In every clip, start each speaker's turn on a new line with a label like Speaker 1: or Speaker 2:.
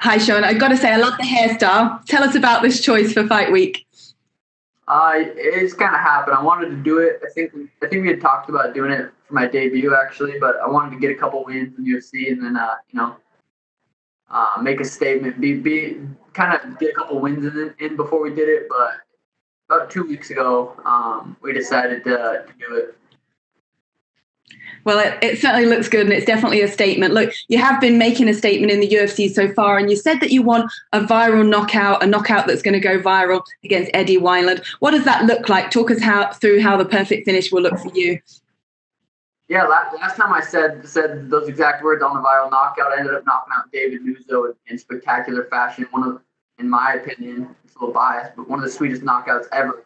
Speaker 1: Hi, Sean. I've got to say, I love the hairstyle. Tell us about this choice for Fight Week.
Speaker 2: It's kind of happened. I wanted to do it. I think we had talked about doing it for my debut actually, but I wanted to get a couple wins in UFC and then make a statement. Be kind of get a couple wins in before we did it. But about 2 weeks ago, we decided to do it.
Speaker 1: Well, it certainly looks good, and it's definitely a statement. Look, you have been making a statement in the UFC so far, and you said that you want a viral knockout, a knockout that's going to go viral against Eddie Wineland. What does that look like? Talk us through how the perfect finish will look for you.
Speaker 2: Yeah, last time I said those exact words on the viral knockout, I ended up knocking out David Nuzzo in spectacular fashion. In my opinion, it's a little biased, but one of the sweetest knockouts ever.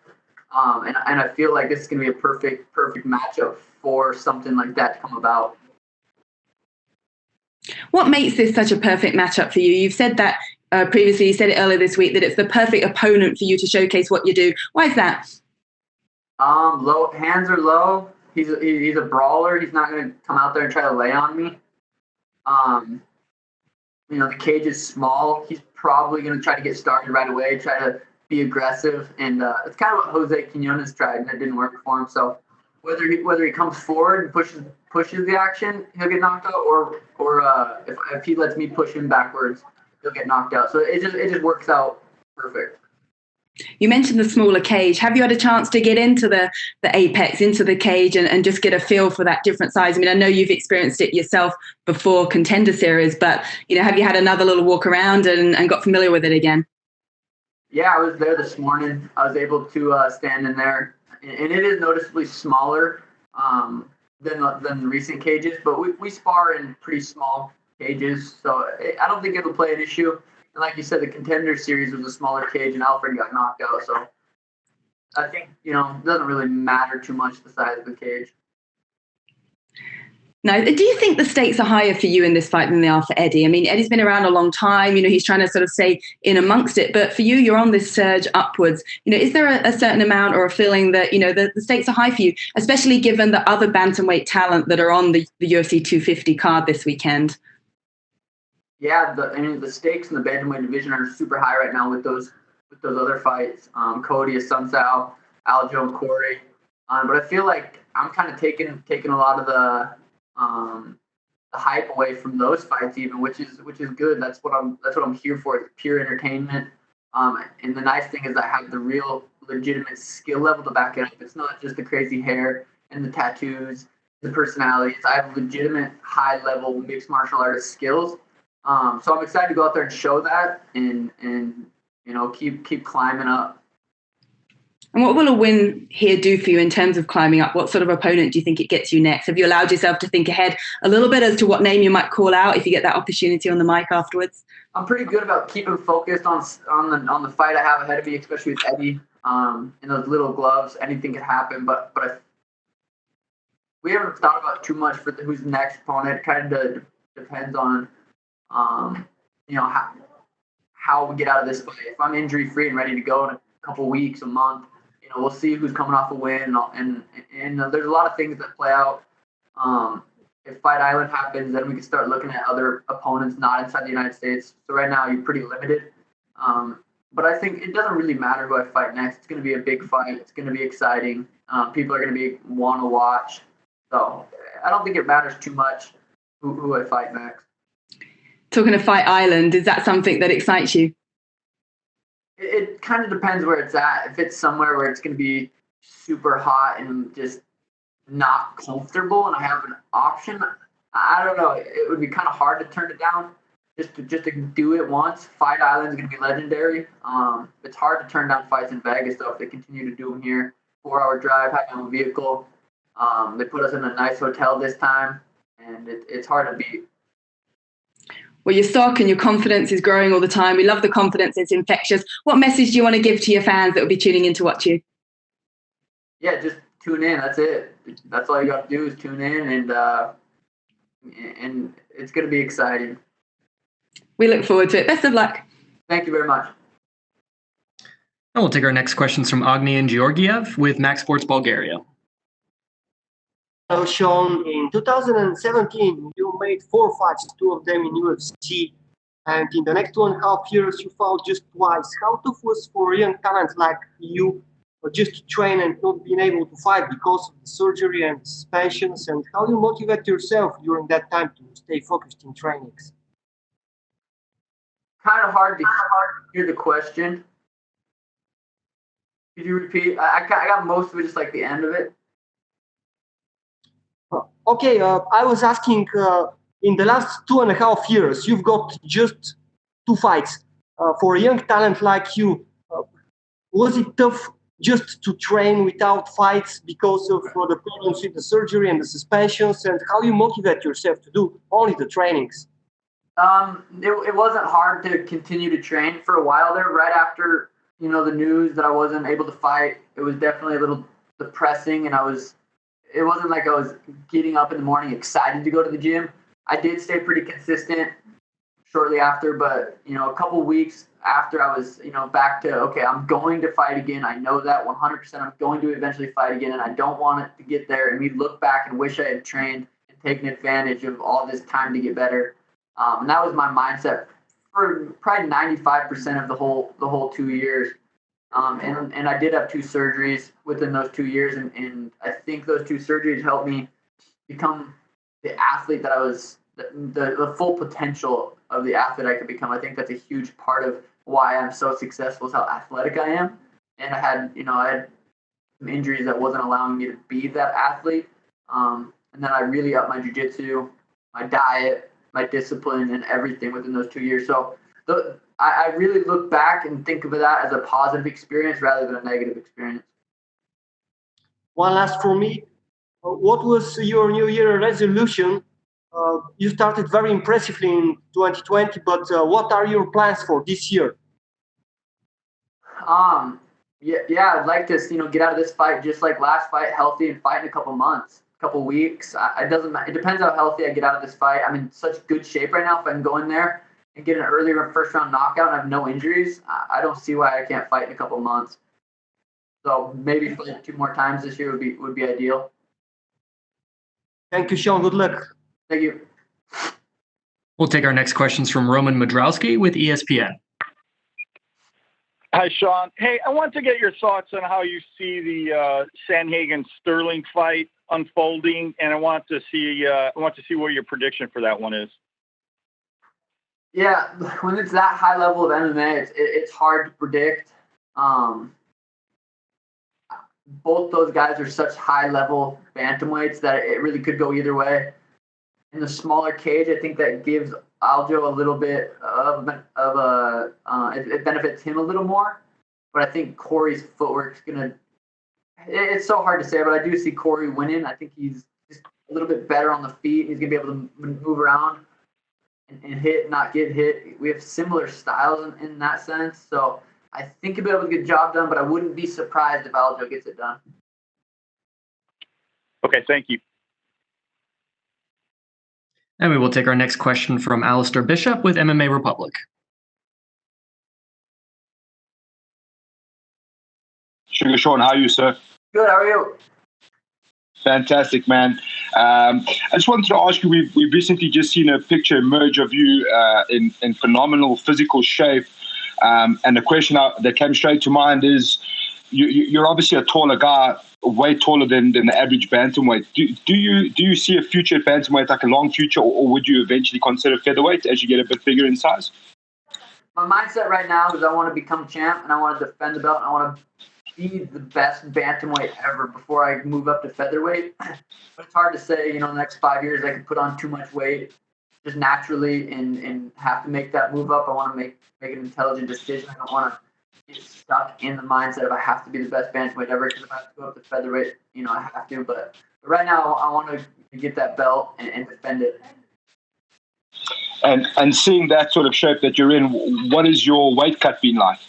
Speaker 2: And I feel like this is going to be a perfect matchup for something like that to come about.
Speaker 1: What makes this such a perfect matchup for you? You've said that previously. You said it earlier this week that it's the perfect opponent for you to showcase what you do. Why is that?
Speaker 2: Low hands are low. He's a brawler. He's not going to come out there and try to lay on me. The cage is small. He's probably going to try to get started right away, try to be aggressive, and it's kind of what Jose Quinones tried, and it didn't work for him. So whether he comes forward and pushes the action, he'll get knocked out, or if he lets me push him backwards, he'll get knocked out. So it just works out perfect.
Speaker 1: You mentioned the smaller cage. Have you had a chance to get into the apex, into the cage, and just get a feel for that different size? I mean, I know you've experienced it yourself before Contender Series, but have you had another little walk around and got familiar with it again?
Speaker 2: Yeah, I was there this morning. I was able to stand in there, and it is noticeably smaller than the recent cages. But we spar in pretty small cages, so I don't think it'll play an issue. And like you said, the Contender Series was a smaller cage, and Alfred got knocked out. So I think it doesn't really matter too much the size of the cage.
Speaker 1: Now, do you think the stakes are higher for you in this fight than they are for Eddie? I mean, Eddie's been around a long time. He's trying to sort of stay in amongst it. But for you, you're on this surge upwards. Is there a certain amount or a feeling that, the stakes are high for you, especially given the other bantamweight talent that are on the UFC 250 card this weekend?
Speaker 2: Yeah, the stakes in the bantamweight division are super high right now with those other fights. Cody, Asuncao, Aljo, and Corey. But I feel like I'm kind of taking a lot of the hype away from those fights, even, which is good. That's what I'm here for. It's pure entertainment. And the nice thing is I have the real legitimate skill level to back it up. It's not just the crazy hair and the tattoos, the personalities. I have legitimate high level mixed martial artist skills. So I'm excited to go out there and show that and keep climbing up.
Speaker 1: And what will a win here do for you in terms of climbing up? What sort of opponent do you think it gets you next? Have you allowed yourself to think ahead a little bit as to what name you might call out if you get that opportunity on the mic afterwards?
Speaker 2: I'm pretty good about keeping focused on the fight I have ahead of me, especially with Eddie. In those little gloves, anything could happen. But we haven't thought about too much for who's the next opponent. It kind of depends on how we get out of this fight. If I'm injury free and ready to go in a couple weeks, a month, we'll see who's coming off a win, and there's a lot of things that play out. If Fight Island happens, then we can start looking at other opponents not inside the United States. So right now you're pretty limited. But I think it doesn't really matter who I fight next. It's going to be a big fight. It's going to be exciting. People are going to want to watch. So I don't think it matters too much who I fight next.
Speaker 1: Talking of Fight Island, is that something that excites you?
Speaker 2: It kind of depends where it's at. If it's somewhere where it's going to be super hot and just not comfortable and I have an option, I don't know. It would be kind of hard to turn it down just to do it once. Fight Island is going to be legendary. It's hard to turn down fights in Vegas, though, if they continue to do them here. 4-hour drive, have my own vehicle. They put us in a nice hotel this time, and it's hard to beat.
Speaker 1: Well, your stock and your confidence is growing all the time. We love the confidence. It's infectious. What message do you want to give to your fans that will be tuning in to watch you?
Speaker 2: Yeah, just tune in. That's it. That's all you got to do is tune in, and it's going to be exciting.
Speaker 1: We look forward to it. Best of luck.
Speaker 2: Thank you very much.
Speaker 3: And we'll take our next questions from Agnian Georgiev with Max Sports Bulgaria.
Speaker 4: Hello, Sean. In 2017, you made 4 fights, 2 of them in UFC. And in the next 2.5 years, you fought just twice. How tough was for young talent like you just to train and not being able to fight because of the surgery and suspensions? And how you motivate yourself during that time to stay focused in trainings?
Speaker 2: Kind of hard to hear the question. Could you repeat? I got most of it, just like the end of it.
Speaker 4: Okay, I was asking, in the last 2.5 years, you've got just 2 fights. For a young talent like you, was it tough just to train without fights because of the problems with the surgery and the suspensions, and how you motivate yourself to do only the trainings?
Speaker 2: It wasn't hard to continue to train for a while there. Right after, the news that I wasn't able to fight, it was definitely a little depressing, and it wasn't like I was getting up in the morning excited to go to the gym. I did stay pretty consistent shortly after, but, a couple weeks after I was, back to, okay, I'm going to fight again. I know that 100% I'm going to eventually fight again, and I don't want it to get there and me look back and wish I had trained and taken advantage of all this time to get better. And that was my mindset for probably 95% of the whole 2 years. And I did have 2 surgeries within those 2 years, and I think those 2 surgeries helped me become the athlete that I was, the full potential of the athlete I could become. I think that's a huge part of why I'm so successful, is how athletic I am. And I had some injuries that wasn't allowing me to be that athlete. And then I really upped my jiu-jitsu, my diet, my discipline, and everything within those 2 years. So I really look back and think of that as a positive experience rather than a negative experience.
Speaker 4: One last for me. What was your New Year resolution? You started very impressively in 2020, but what are your plans for this year?
Speaker 2: Yeah, I'd like to, get out of this fight just like last fight, healthy, and fight in a couple months, couple weeks. It depends how healthy I get out of this fight. I'm in such good shape right now. If I can go in there and get an earlier first round knockout and have no injuries, I don't see why I can't fight in a couple months. So maybe fight 2 more times this year would be ideal.
Speaker 4: Thank you, Sean. Good luck.
Speaker 2: Thank you.
Speaker 3: We'll take our next questions from Roman Modrowski with ESPN.
Speaker 5: Hi, Sean. Hey, I want to get your thoughts on how you see the Sandhagen-Sterling fight unfolding, and I want to see what your prediction for that one is.
Speaker 2: Yeah, when it's that high level of MMA, it's hard to predict. Both those guys are such high level bantamweights that it really could go either way. In the smaller cage, I think that gives Aljo a little bit of it benefits him a little more. But I think Corey's footwork's it's so hard to say, but I do see Corey winning. I think he's just a little bit better on the feet. He's gonna be able to move around and hit, not get hit. We have similar styles in that sense. So I think he'll be able to get the job done, but I wouldn't be surprised if Aljo gets it done.
Speaker 5: Okay, thank you.
Speaker 3: And we will take our next question from Alistair Bishop with MMA Republic.
Speaker 6: Sugar Sean, how are you, sir?
Speaker 2: Good, how are you?
Speaker 6: Fantastic, man. I just wanted to ask you, we've recently just seen a picture emerge of you in phenomenal physical shape. And the question that came straight to mind is, you're obviously a taller guy, way taller than the average bantamweight. Do you see a future at bantamweight, like a long future, or would you eventually consider featherweight as you get a bit bigger in size?
Speaker 2: My mindset right now is I want to become champ, and I want to defend the belt, and I want to be the best bantamweight ever before I move up to featherweight. But it's hard to say, in the next 5 years I could put on too much weight just naturally and have to make that move up. I want to make an intelligent decision. I don't want to get stuck in the mindset of I have to be the best bantamweight ever, because if I have to go up to featherweight, I have to. But right now I want to get that belt and defend it.
Speaker 6: And seeing that sort of shape that you're in, what is your weight cut been like?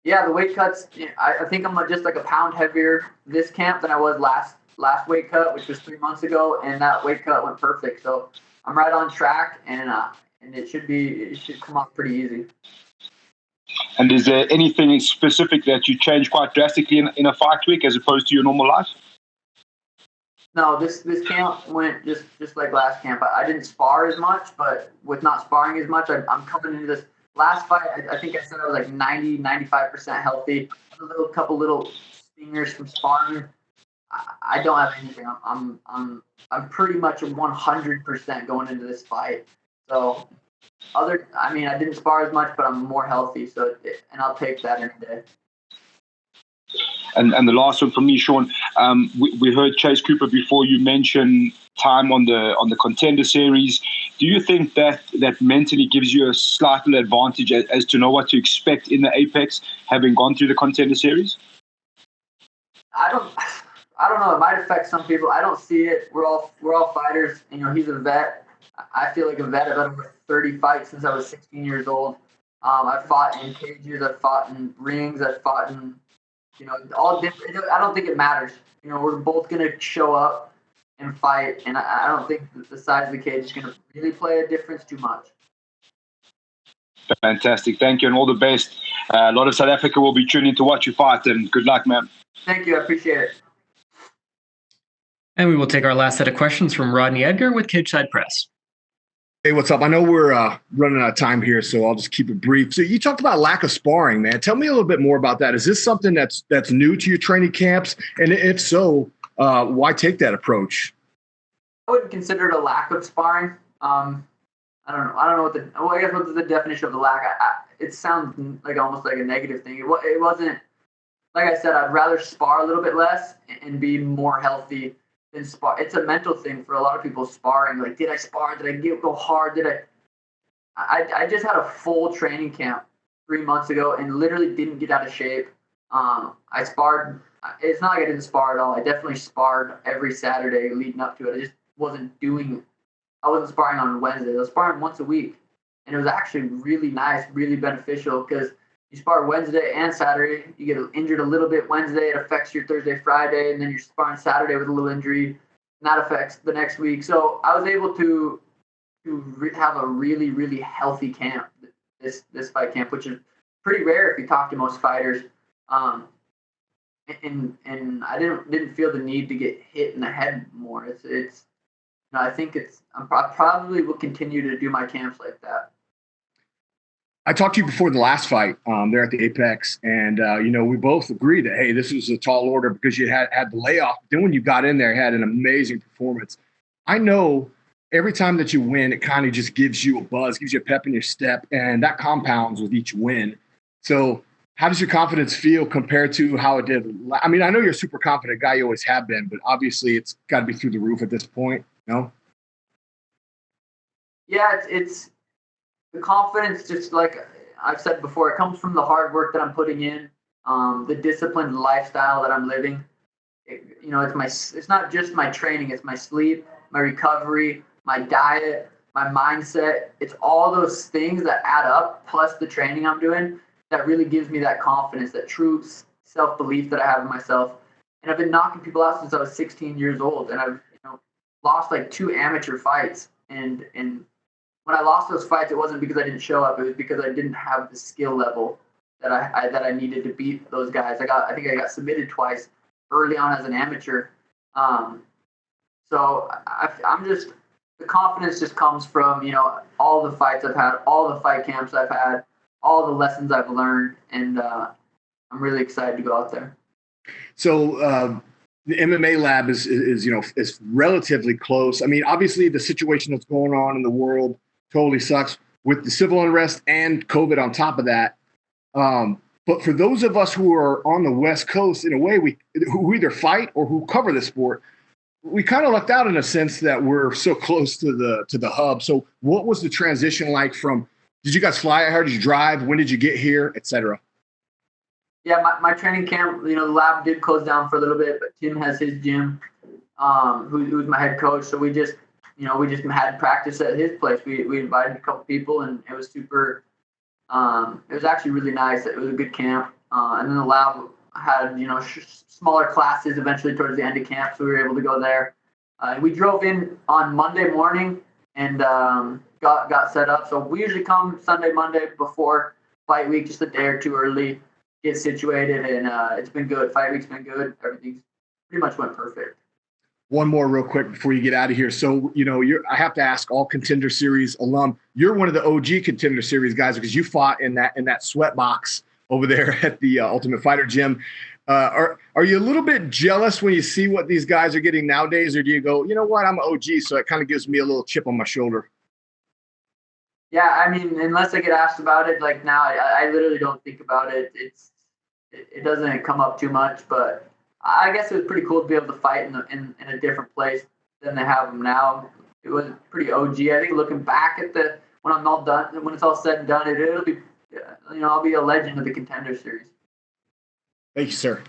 Speaker 2: Yeah, the weight cuts, I think I'm just like a pound heavier this camp than I was last weight cut, which was 3 months ago, and that weight cut went perfect. So I'm right on track, and it should come off pretty easy.
Speaker 6: And is there anything specific that you change quite drastically in a fight week as opposed to your normal life?
Speaker 2: No, this camp went just like last camp. I didn't spar as much, but with not sparring as much, I'm coming into this last fight. I think I said I was like 95% healthy. A couple little stingers from sparring. I don't have anything. I'm pretty much 100% going into this fight. So I didn't spar as much, but I'm more healthy. And I'll take that any day.
Speaker 6: And the last one from me, Sean, we heard Chase Cooper before. You mentioned time on the Contender Series. Do you think that mentally gives you a slight little advantage as to know what to expect in the Apex, having gone through the Contender Series?
Speaker 2: I don't know. It might affect some people. I don't see it. We're all fighters. He's a vet. I feel like a vet. I've had over 30 fights since I was 16 years old. I've fought in cages. I've fought in rings. I've fought in all different. I don't think it matters. We're both going to show up and fight, and I don't think the size of the cage is going to really play a difference too much.
Speaker 6: Fantastic. Thank you, and all the best. A lot of South Africa will be tuning in to watch you fight, and good luck, man.
Speaker 2: Thank you. I appreciate it.
Speaker 3: And we will take our last set of questions from Rodney Edgar with Cageside Press.
Speaker 7: Hey, what's up? I know we're running out of time here, so I'll just keep it brief. So you talked about lack of sparring, man. Tell me a little bit more about that. Is this something that's new to your training camps? And if so, why take that approach?
Speaker 2: I wouldn't consider it a lack of sparring. I don't know. I guess what's the definition of the lack? It sounds like almost like a negative thing. It wasn't. Like I said, I'd rather spar a little bit less and be more healthy. It's a mental thing for a lot of people. Sparring, like, did I spar? Did I go hard? I just had a full training camp 3 months ago and literally didn't get out of shape. I sparred. It's not like I didn't spar at all. I definitely sparred every Saturday leading up to it. I just wasn't doing. I wasn't sparring on Wednesdays. I was sparring once a week, and it was actually really nice, really beneficial because you spar Wednesday and Saturday. You get injured a little bit Wednesday. It affects your Thursday, Friday, and then you're sparring Saturday with a little injury, and that affects the next week. So I was able to have a really, really healthy camp, this fight camp, which is pretty rare if you talk to most fighters. And I didn't feel the need to get hit in the head more. I think I probably will continue to do my camps like that.
Speaker 7: I talked to you before the last fight there at the Apex, and we both agreed that, hey, this was a tall order because you had the layoff. But then when you got in there, you had an amazing performance. I know every time that you win, it kind of just gives you a buzz, gives you a pep in your step, and that compounds with each win. So how does your confidence feel compared to how it did? I mean, I know you're a super confident guy. You always have been, but obviously it's got to be through the roof at this point, no?
Speaker 2: Yeah, it's the confidence, just like I've said before, it comes from the hard work that I'm putting in, the disciplined lifestyle that I'm living. It's not just my training, it's my sleep, my recovery, my diet, my mindset. It's all those things that add up, plus the training I'm doing, that really gives me that confidence, that true self-belief that I have in myself. And I've been knocking people out since I was 16 years old, and I've lost like 2 amateur fights. And when I lost those fights, it wasn't because I didn't show up. It was because I didn't have the skill level that I needed to beat those guys. I think I got submitted twice early on as an amateur. So I'm just, the confidence just comes from, all the fights I've had, all the fight camps I've had, all the lessons I've learned, and I'm really excited to go out there.
Speaker 7: So the MMA lab is relatively close. I mean, obviously the situation that's going on in the world totally sucks with the civil unrest and COVID on top of that. But for those of us who are on the West Coast, in a way, who either fight or who cover the sport, we kind of lucked out in a sense that we're so close to the hub. So what was the transition like from, did you guys fly? I heard you drive. When did you get here, et cetera?
Speaker 2: Yeah, my training camp, the lab did close down for a little bit, but Tim has his gym, who's my head coach. So we just had practice at his place. We invited a couple people, and it was super. It was actually really nice. It was a good camp. And then the lab had, smaller classes eventually towards the end of camp, so we were able to go there. We drove in on Monday morning and got set up. So we usually come Sunday, Monday before fight week, just a day or two early, get situated, and it's been good. Fight week's been good. Everything's pretty much went perfect.
Speaker 7: one more real quick before you get out of here. So, I have to ask, all Contender Series alum, you're one of the OG Contender Series guys because you fought in that sweat box over there at the Ultimate Fighter gym. Are you a little bit jealous when you see what these guys are getting nowadays, or do you go, you know what, I'm an OG, so it kind of gives me a little chip on my shoulder?
Speaker 2: Yeah, I mean, unless I get asked about it, like now, I literally don't think about it. It doesn't come up too much, but I guess it was pretty cool to be able to fight in a different place than they have them now. It was pretty OG. I think looking back at when I'm all done, when it's all said and done, it'll be, I'll be a legend of the Contender Series.
Speaker 7: Thank you, sir.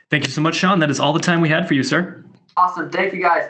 Speaker 3: Thank you so much, Sean. That is all the time we had for you, sir.
Speaker 2: Awesome. Thank you, guys.